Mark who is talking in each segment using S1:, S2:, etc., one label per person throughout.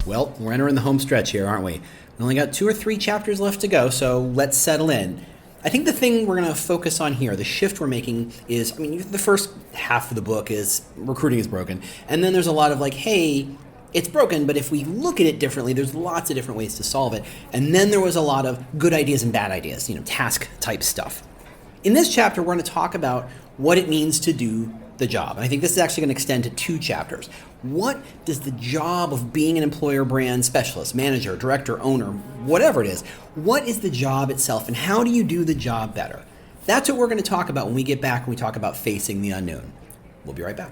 S1: Well, we're entering the home stretch here, aren't we? We only got 2 or 3 chapters left to go, so let's settle in. I think the thing we're going to focus on here, the shift we're making is, the first half of the book is recruiting is broken. And then there's a lot of like, hey, it's broken, but if we look at it differently, there's lots of different ways to solve it. And then there was a lot of good ideas and bad ideas, task type stuff. In this chapter, we're going to talk about what it means to do the job. And I think this is actually going to extend to 2 chapters. What does the job of being an employer brand specialist, manager, director, owner, whatever it is, what is the job itself and how do you do the job better? That's what we're going to talk about when we get back and we talk about facing the unknown. We'll be right back.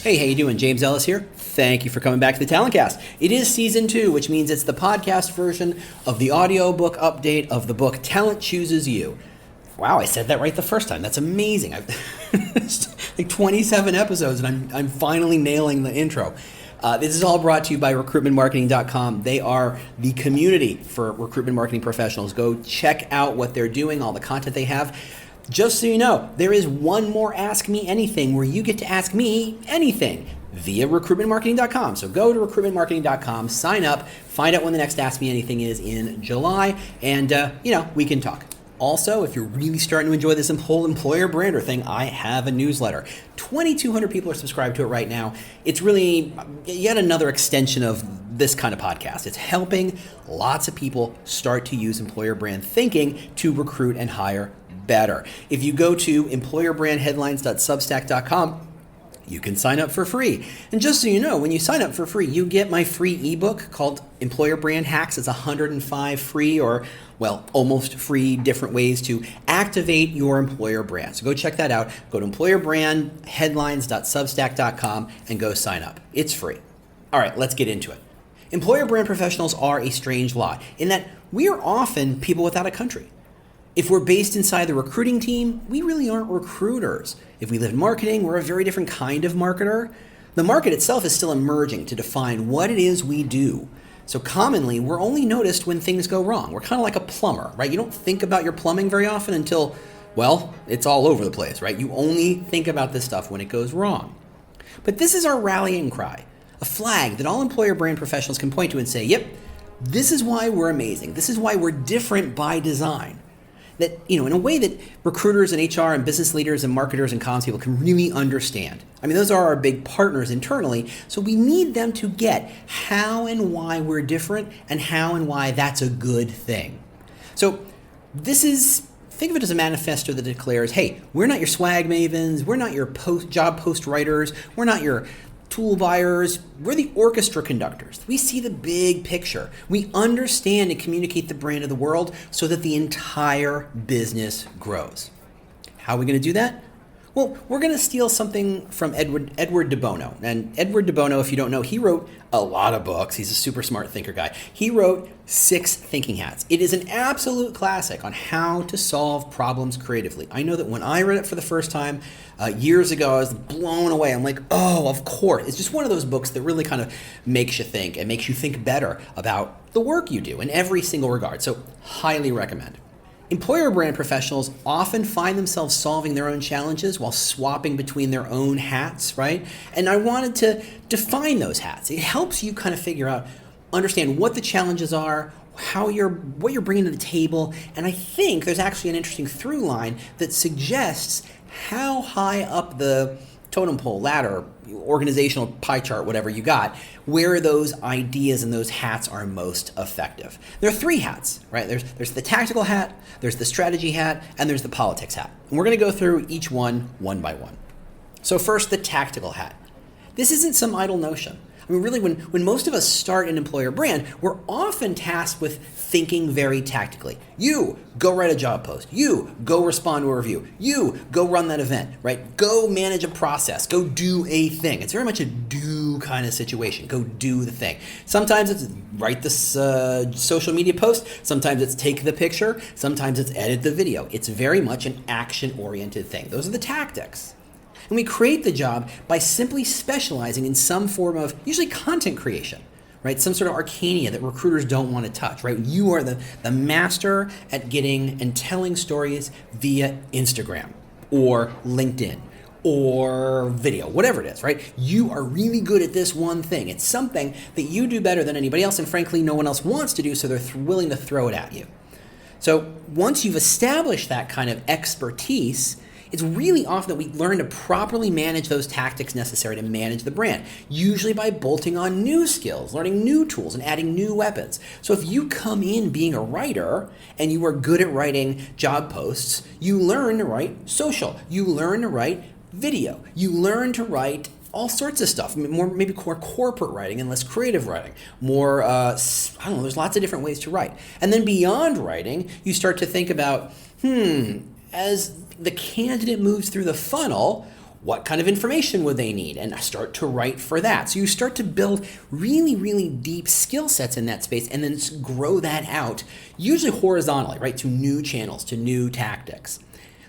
S1: Hey, how you doing? James Ellis here. Thank you for coming back to the Talent Cast. It is season 2, which means it's the podcast version of the audiobook update of the book Talent Chooses You. Wow, I said that right the first time. That's amazing. Like 27 episodes, and I'm finally nailing the intro. This is all brought to you by recruitmentmarketing.com. They are the community for recruitment marketing professionals. Go check out what they're doing, all the content they have. Just so you know, there is one more Ask Me Anything where you get to ask me anything via recruitmentmarketing.com. So go to recruitmentmarketing.com, sign up, find out when the next Ask Me Anything is in July, and we can talk. Also, if you're really starting to enjoy this whole employer brander thing, I have a newsletter. 2,200 people are subscribed to it right now. It's really yet another extension of this kind of podcast. It's helping lots of people start to use employer brand thinking to recruit and hire better. If you go to employerbrandheadlines.substack.com, you can sign up for free. And just so you know, when you sign up for free, you get my free ebook called Employer Brand Hacks. It's 105 free or, almost free different ways to activate your employer brand. So go check that out. Go to employerbrandheadlines.substack.com and go sign up. It's free. All right, let's get into it. Employer brand professionals are a strange lot in that we are often people without a country. If we're based inside the recruiting team, we really aren't recruiters. If we live in marketing, we're a very different kind of marketer. The market itself is still emerging to define what it is we do. So commonly, we're only noticed when things go wrong. We're kind of like a plumber, right? You don't think about your plumbing very often until, it's all over the place, right? You only think about this stuff when it goes wrong. But this is our rallying cry, a flag that all employer brand professionals can point to and say, yep, this is why we're amazing. This is why we're different by design. That, in a way that recruiters and HR and business leaders and marketers and comms people can really understand. Those are our big partners internally, so we need them to get how and why we're different and how and why that's a good thing. So think of it as a manifesto that declares, hey, we're not your swag mavens, we're not your job post writers, we're not your tool buyers, we're the orchestra conductors. We see the big picture. We understand and communicate the brand of the world so that the entire business grows. How are we going to do that? Well, we're going to steal something from Edward de Bono. And Edward de Bono, if you don't know, he wrote a lot of books. He's a super smart thinker guy. He wrote 6 Thinking Hats. It is an absolute classic on how to solve problems creatively. I know that when I read it for the first time years ago, I was blown away. I'm like, oh, of course. It's just one of those books that really kind of makes you think and makes you think better about the work you do in every single regard. So highly recommend. Employer brand professionals often find themselves solving their own challenges while swapping between their own hats, right? And I wanted to define those hats. It helps you kind of understand what the challenges are, what you're bringing to the table, and I think there's actually an interesting through line that suggests how high up the totem pole, ladder, organizational pie chart, whatever you got, where those ideas and those hats are most effective. There are 3 hats, right? There's the tactical hat, there's the strategy hat, and there's the politics hat. And we're going to go through each one by one. So first, the tactical hat. This isn't some idle notion. Really, when most of us start an employer brand, we're often tasked with thinking very tactically. You go write a job post. You go respond to a review. You go run that event, right? Go manage a process. Go do a thing. It's very much a do kind of situation. Go do the thing. Sometimes it's write this social media post. Sometimes it's take the picture. Sometimes it's edit the video. It's very much an action-oriented thing. Those are the tactics. And we create the job by simply specializing in some form of, usually content creation, right? Some sort of arcana that recruiters don't want to touch, right? You are the master at getting and telling stories via Instagram or LinkedIn or video, whatever it is, right? You are really good at this one thing. It's something that you do better than anybody else, and frankly, no one else wants to do, so they're willing to throw it at you. So once you've established that kind of expertise, it's really often that we learn to properly manage those tactics necessary to manage the brand, usually by bolting on new skills, learning new tools, and adding new weapons. So if you come in being a writer and you are good at writing job posts, you learn to write social, you learn to write video, you learn to write all sorts of stuff, maybe more corporate writing and less creative writing, more, I don't know, there's lots of different ways to write. And then beyond writing, you start to think about, as the candidate moves through the funnel, what kind of information would they need? And start to write for that. So you start to build really, really deep skill sets in that space and then grow that out, usually horizontally, right, to new channels, to new tactics.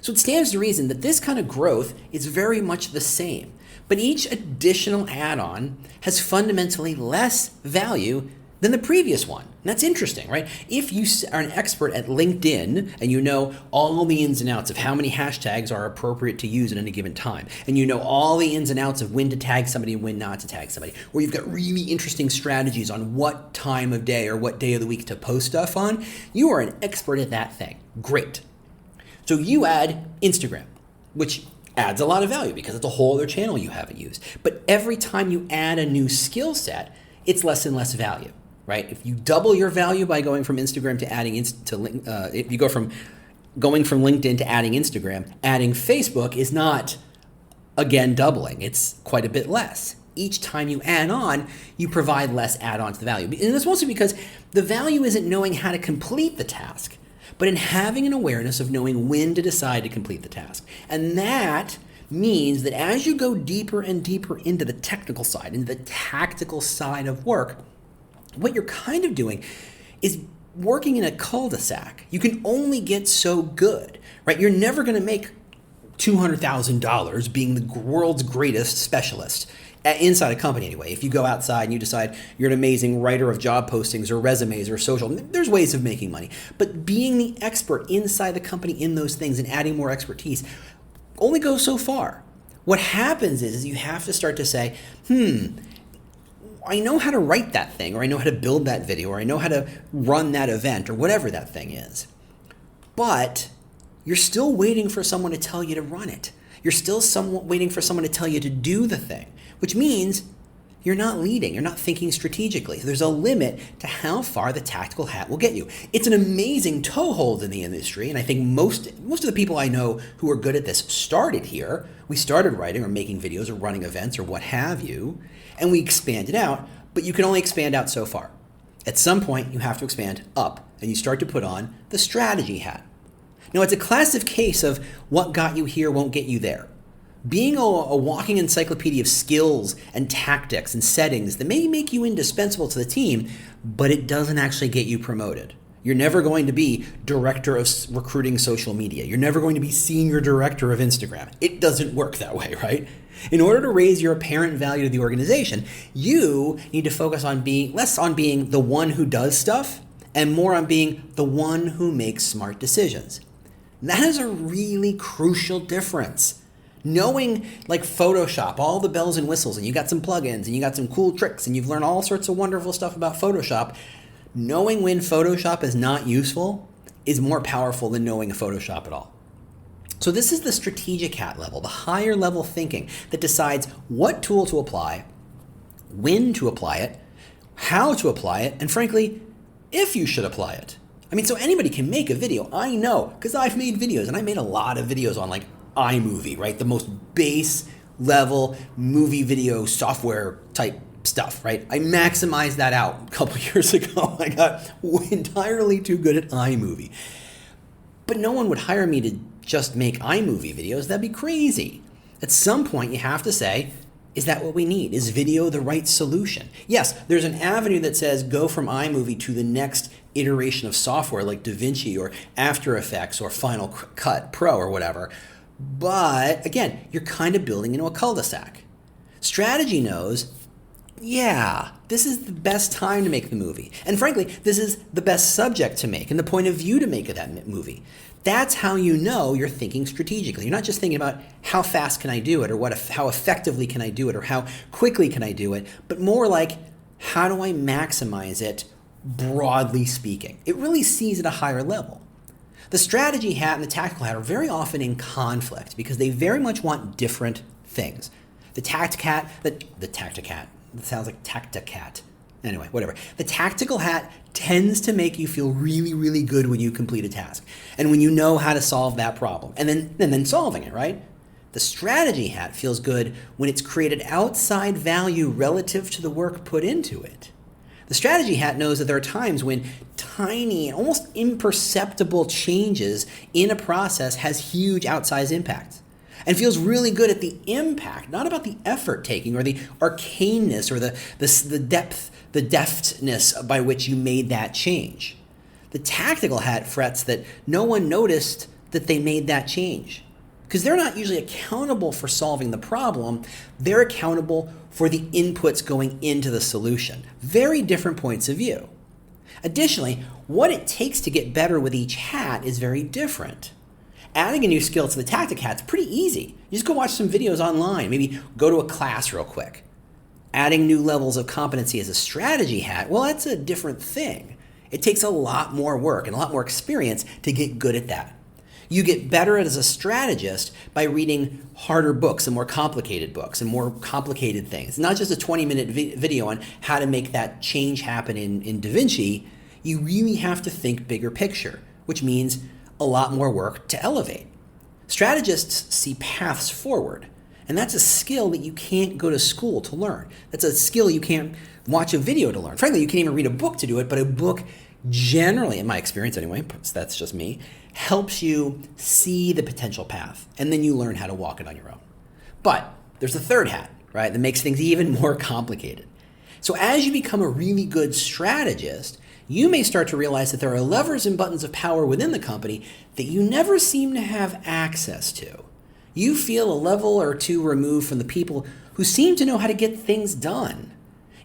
S1: So it stands to reason that this kind of growth is very much the same, but each additional add-on has fundamentally less value than the previous one. And that's interesting, right? If you are an expert at LinkedIn and you know all the ins and outs of how many hashtags are appropriate to use at any given time, and you know all the ins and outs of when to tag somebody and when not to tag somebody, or you've got really interesting strategies on what time of day or what day of the week to post stuff on, you are an expert at that thing. Great. So you add Instagram, which adds a lot of value because it's a whole other channel you haven't used. But every time you add a new skill set, it's less and less value. Right? If you double your value by going from Instagram to adding if you go from going from LinkedIn to adding Instagram, adding Facebook is not, again, doubling. It's quite a bit less. Each time you add on, you provide less add-on to the value. And that's mostly because the value isn't knowing how to complete the task, but in having an awareness of knowing when to decide to complete the task. And that means that as you go deeper and deeper into the technical side, into the tactical side of work, what you're kind of doing is working in a cul-de-sac. You can only get so good, right? You're never going to make $200,000 being the world's greatest specialist inside a company anyway. If you go outside and you decide you're an amazing writer of job postings or resumes or social, there's ways of making money. But being the expert inside the company in those things and adding more expertise only goes so far. What happens is you have to start to say, I know how to write that thing, or I know how to build that video, or I know how to run that event, or whatever that thing is. But you're still waiting for someone to tell you to run it. You're still waiting for someone to tell you to do the thing, which means you're not leading. You're not thinking strategically. There's a limit to how far the tactical hat will get you. It's an amazing toehold in the industry, and I think most of the people I know who are good at this started here. We started writing or making videos or running events or what have you, and we expanded out, but you can only expand out so far. At some point, you have to expand up, and you start to put on the strategy hat. Now, it's a classic case of what got you here won't get you there. Being a walking encyclopedia of skills and tactics and settings that may make you indispensable to the team, but it doesn't actually get you promoted. You're never going to be director of recruiting social media. You're never going to be senior director of Instagram. It doesn't work that way, right? In order to raise your apparent value to the organization, you need to focus on being less on being the one who does stuff and more on being the one who makes smart decisions. That is a really crucial difference. Knowing, like Photoshop, all the bells and whistles, and you got some plugins, and you got some cool tricks, and you've learned all sorts of wonderful stuff about Photoshop, knowing when Photoshop is not useful is more powerful than knowing Photoshop at all. So this is the strategic hat level, the higher level thinking that decides what tool to apply, when to apply it, how to apply it, and frankly, if you should apply it. I mean, so anybody can make a video. I know, because I've made videos, and I made a lot of videos on like iMovie, right? The most base level movie video software type stuff, right? I maximized that out a couple years ago. I got entirely too good at iMovie. But no one would hire me to just make iMovie videos. That'd be crazy. At some point, you have to say, is that what we need? Is video the right solution? Yes, there's an avenue that says go from iMovie to the next iteration of software like DaVinci or After Effects or Final Cut Pro or whatever. But again, you're kind of building into a cul-de-sac. Strategy knows yeah, this is the best time to make the movie. And frankly, this is the best subject to make and the point of view to make of that movie. That's how you know you're thinking strategically. You're not just thinking about how fast can I do it, or how effectively can I do it, or how quickly can I do it, but more like, how do I maximize it, broadly speaking? It really sees at a higher level. The strategy hat and the tactical hat are very often in conflict because they very much want different things. The tactic hat, the tactic hat, it sounds like tacticat. Anyway, whatever. The tactical hat tends to make you feel really, really good when you complete a task and when you know how to solve that problem and then solving it, right? The strategy hat feels good when it's created outside value relative to the work put into it. The strategy hat knows that there are times when tiny, almost imperceptible changes in a process has huge outsized impacts, and feels really good at the impact, not about the effort taking or the arcaneness or the depth, the deftness by which you made that change. The tactical hat frets that no one noticed that they made that change, because they're not usually accountable for solving the problem. They're accountable for the inputs going into the solution. Very different points of view. Additionally, what it takes to get better with each hat is very different. Adding a new skill to the tactic hat's pretty easy. You just go watch some videos online, maybe go to a class real quick. Adding new levels of competency as a strategy hat, well, that's a different thing. It takes a lot more work and a lot more experience to get good at that. You get better as a strategist by reading harder books and more complicated books and more complicated things. Not just a 20-minute video on how to make that change happen in Da Vinci. You really have to think bigger picture, which means a lot more work to elevate. Strategists see paths forward, and that's a skill that you can't go to school to learn. That's a skill you can't watch a video to learn. Frankly, you can't even read a book to do it, but a book generally, in my experience anyway, that's just me, helps you see the potential path, and then you learn how to walk it on your own. But there's a third hat, right, that makes things even more complicated. So as you become a really good strategist, you may start to realize that there are levers and buttons of power within the company that you never seem to have access to. You feel a level or two removed from the people who seem to know how to get things done.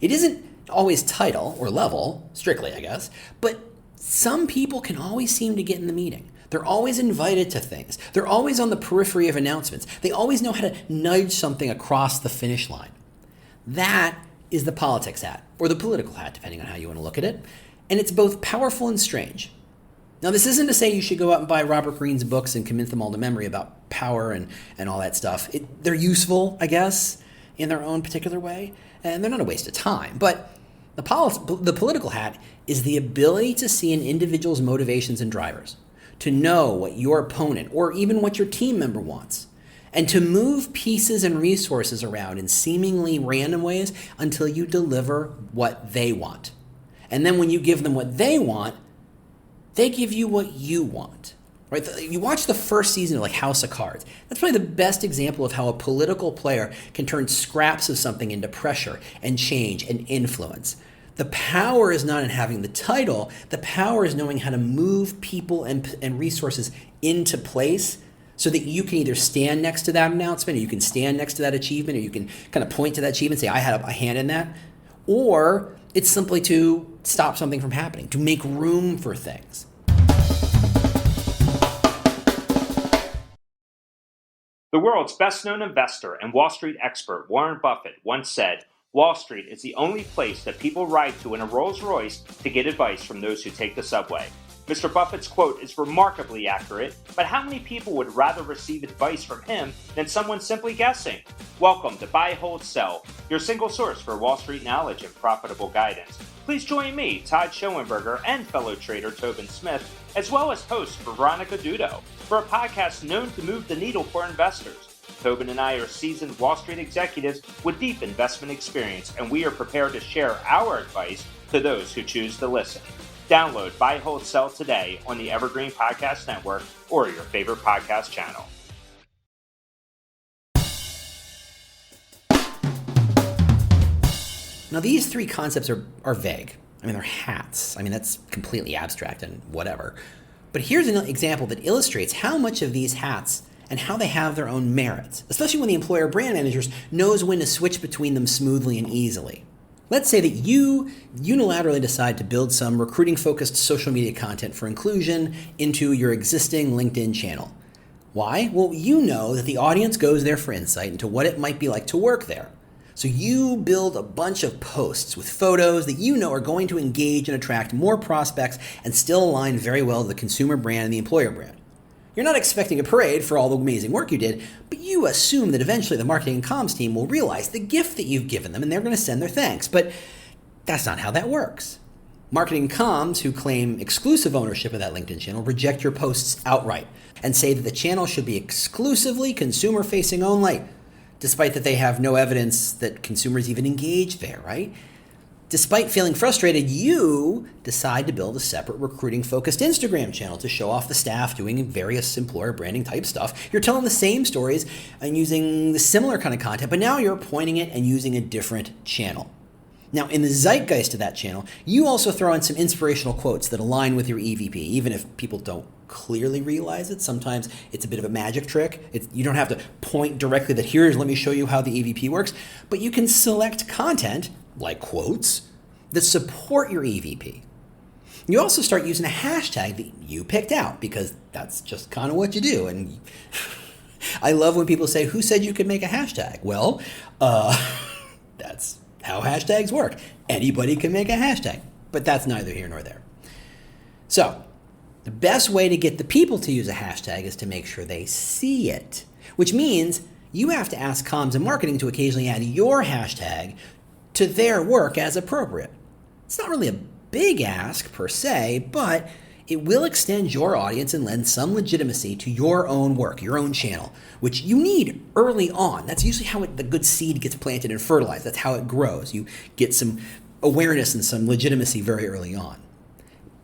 S1: It isn't always title or level, strictly, I guess, but some people can always seem to get in the meeting. They're always invited to things. They're always on the periphery of announcements. They always know how to nudge something across the finish line. That is the politics hat, or the political hat, depending on how you want to look at it. And it's both powerful and strange. Now, this isn't to say you should go out and buy Robert Greene's books and commit them all to memory about power and all that stuff. They're useful, I guess, in their own particular way, and they're not a waste of time. But the political hat is the ability to see an individual's motivations and drivers, to know what your opponent or even what your team member wants, and to move pieces and resources around in seemingly random ways until you deliver what they want. And then when you give them what they want, they give you what you want. Right? You watch the first season of like House of Cards. That's probably the best example of how a political player can turn scraps of something into pressure and change and influence. The power is not in having the title. The power is knowing how to move people and resources into place so that you can either stand next to that announcement, or you can stand next to that achievement, or you can kind of point to that achievement and say, I had a hand in that. Or it's simply to stop something from happening, to make room for things.
S2: The world's best-known investor and Wall Street expert Warren Buffett once said, Wall Street is the only place that people ride to in a Rolls-Royce to get advice from those who take the subway. Mr. Buffett's quote is remarkably accurate, but how many people would rather receive advice from him than someone simply guessing? Welcome to Buy, Hold, Sell, your single source for Wall Street knowledge and profitable guidance. Please join me, Todd Schoenberger, and fellow trader Tobin Smith, as well as host Veronica Dudo, for a podcast known to move the needle for investors. Tobin and I are seasoned Wall Street executives with deep investment experience, and we are prepared to share our advice to those who choose to listen. Download Buy, Hold, Sell today on the Evergreen Podcast Network or your favorite podcast channel.
S1: Now, these three concepts are vague. I mean, they're hats. I mean, that's completely abstract and whatever. But here's an example that illustrates how much of these hats and how they have their own merits, especially when the employer brand managers knows when to switch between them smoothly and easily. Let's say that you unilaterally decide to build some recruiting-focused social media content for inclusion into your existing LinkedIn channel. Why? Well, you know that the audience goes there for insight into what it might be like to work there. So you build a bunch of posts with photos that you know are going to engage and attract more prospects and still align very well to the consumer brand and the employer brand. You're not expecting a parade for all the amazing work you did, but you assume that eventually the marketing and comms team will realize the gift that you've given them and they're going to send their thanks. But that's not how that works. Marketing and comms, who claim exclusive ownership of that LinkedIn channel, reject your posts outright and say that the channel should be exclusively consumer-facing only, despite that they have no evidence that consumers even engage there, right? Despite feeling frustrated, you decide to build a separate recruiting-focused Instagram channel to show off the staff doing various employer branding type stuff. You're telling the same stories and using the similar kind of content, but now you're pointing it and using a different channel. Now, in the zeitgeist of that channel, you also throw in some inspirational quotes that align with your EVP, even if people don't clearly realize it. Sometimes it's a bit of a magic trick. You don't have to point directly that let me show you how the EVP works, but you can select content like quotes that support your EVP. You also start using a hashtag that you picked out because that's just kind of what you do. And I love when people say, who said you could make a hashtag? Well, that's how hashtags work. Anybody can make a hashtag, but that's neither here nor there. So the best way to get the people to use a hashtag is to make sure they see it, which means you have to ask comms and marketing to occasionally add your hashtag to their work as appropriate. It's not really a big ask per se, but it will extend your audience and lend some legitimacy to your own work, your own channel, which you need early on. That's usually how the good seed gets planted and fertilized. That's how it grows. You get some awareness and some legitimacy very early on.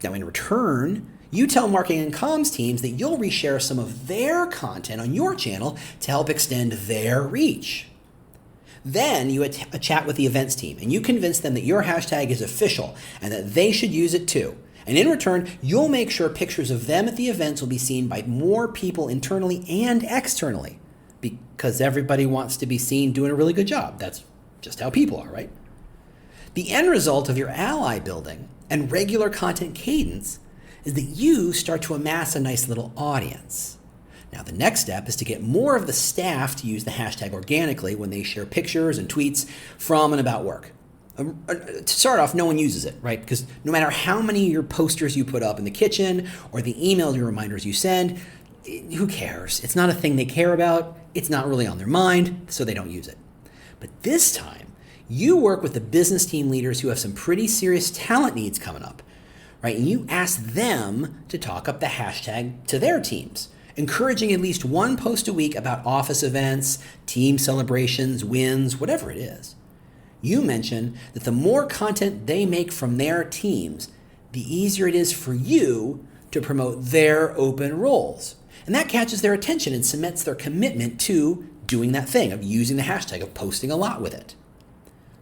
S1: Now, in return, you tell marketing and comms teams that you'll reshare some of their content on your channel to help extend their reach. Then you chat with the events team and you convince them that your hashtag is official and that they should use it too. And in return, you'll make sure pictures of them at the events will be seen by more people internally and externally because everybody wants to be seen doing a really good job. That's just how people are, right? The end result of your ally building and regular content cadence is that you start to amass a nice little audience. Now, the next step is to get more of the staff to use the hashtag organically when they share pictures and tweets from and about work. To start off, no one uses it, right? Because no matter how many of your posters you put up in the kitchen or the email reminders you send, who cares? It's not a thing they care about. It's not really on their mind, so they don't use it. But this time, you work with the business team leaders who have some pretty serious talent needs coming up, right? And you ask them to talk up the hashtag to their teams, encouraging at least one post a week about office events, team celebrations, wins, whatever it is. You mention that the more content they make from their teams, the easier it is for you to promote their open roles. And that catches their attention and cements their commitment to doing that thing, of using the hashtag, of posting a lot with it.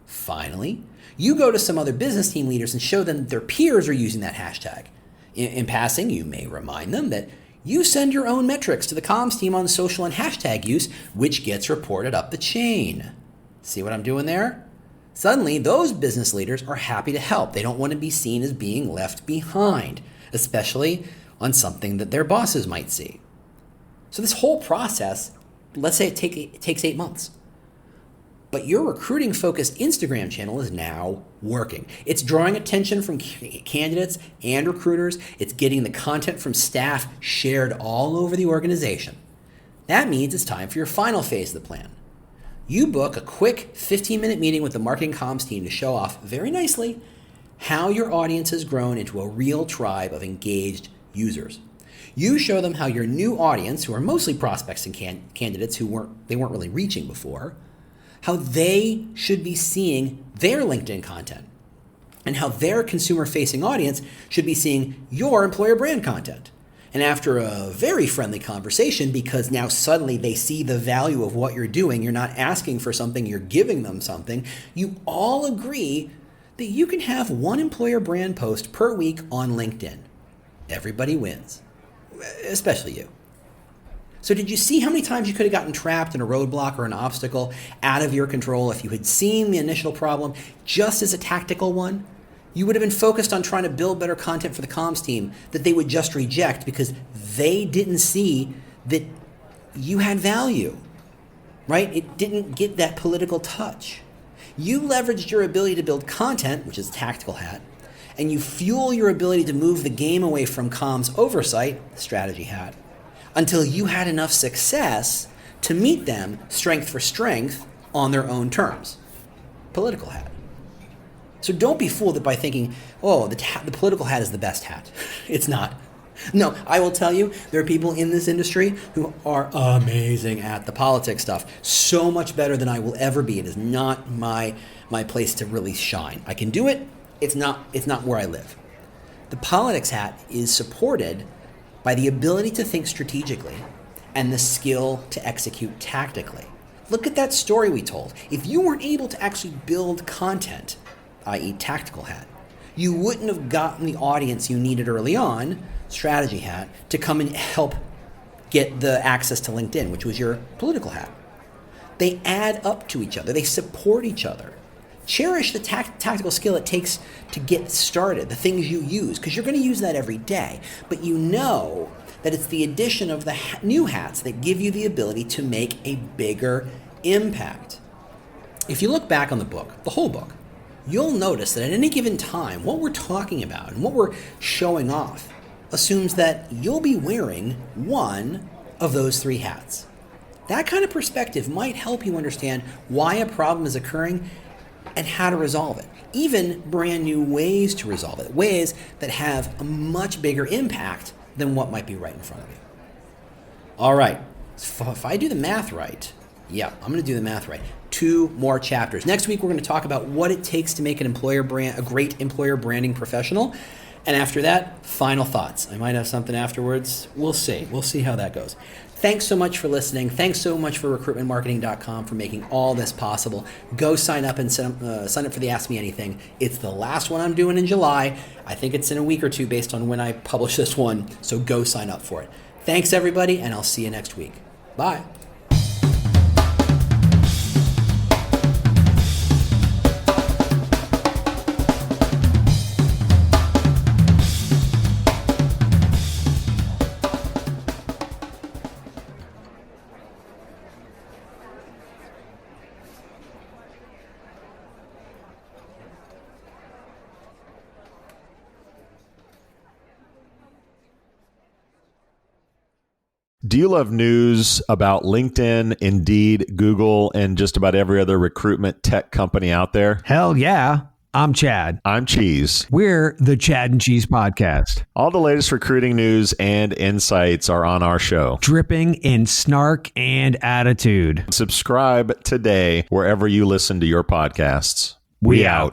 S1: Finally, you go to some other business team leaders and show them that their peers are using that hashtag. In passing, you may remind them that you send your own metrics to the comms team on social and hashtag use, which gets reported up the chain. See what I'm doing there? Suddenly, those business leaders are happy to help. They don't want to be seen as being left behind, especially on something that their bosses might see. So this whole process, let's say it takes 8 months. But your recruiting-focused Instagram channel is now working. It's drawing attention from candidates and recruiters. It's getting the content from staff shared all over the organization. That means it's time for your final phase of the plan. You book a quick 15-minute meeting with the marketing comms team to show off very nicely how your audience has grown into a real tribe of engaged users. You show them how your new audience, who are mostly prospects and candidates who weren't really reaching before, how they should be seeing their LinkedIn content and how their consumer-facing audience should be seeing your employer brand content. And after a very friendly conversation, because now suddenly they see the value of what you're doing, you're not asking for something, you're giving them something, you all agree that you can have one employer brand post per week on LinkedIn. Everybody wins, especially you. So did you see how many times you could have gotten trapped in a roadblock or an obstacle out of your control if you had seen the initial problem just as a tactical one? You would have been focused on trying to build better content for the comms team that they would just reject because they didn't see that you had value, right? It didn't get that political touch. You leveraged your ability to build content, which is a tactical hat, and you fuel your ability to move the game away from comms oversight, strategy hat, until you had enough success to meet them strength for strength on their own terms, political hat. So don't be fooled by thinking, oh, the political hat is the best hat. It's not. No, I will tell you, there are people in this industry who are amazing at the politics stuff. So much better than I will ever be. It is not my place to really shine. I can do it. It's not where I live. The politics hat is supported by the ability to think strategically and the skill to execute tactically. Look at that story we told. If you weren't able to actually build content, i.e. tactical hat, you wouldn't have gotten the audience you needed early on, strategy hat, to come and help get the access to LinkedIn, which was your political hat. They add up to each other. They support each other. Cherish the tactical skill it takes to get started, the things you use, because you're going to use that every day. But you know that it's the addition of the new hats that give you the ability to make a bigger impact. If you look back on the book, the whole book, you'll notice that at any given time, what we're talking about and what we're showing off assumes that you'll be wearing one of those three hats. That kind of perspective might help you understand why a problem is occurring and how to resolve it. Even brand new ways to resolve it, ways that have a much bigger impact than what might be right in front of you. All right, if I do the math right, I'm going to do the math right. 2 more chapters. Next week, we're going to talk about what it takes to make an a great employer branding professional. And after that, final thoughts. I might have something afterwards. We'll see. We'll see how that goes. Thanks so much for listening. Thanks so much for recruitmentmarketing.com for making all this possible. Go sign up and sign up for the Ask Me Anything. It's the last one I'm doing in July. I think it's in a week or two based on when I publish this one. So go sign up for it. Thanks, everybody, and I'll see you next week. Bye.
S3: Do you love news about LinkedIn, Indeed, Google, and just about every other recruitment tech company out there?
S4: Hell yeah. I'm Chad.
S3: I'm Cheese.
S4: We're the Chad and Cheese Podcast.
S3: All the latest recruiting news and insights are on our show.
S4: Dripping in snark and attitude.
S3: Subscribe today wherever you listen to your podcasts. We out.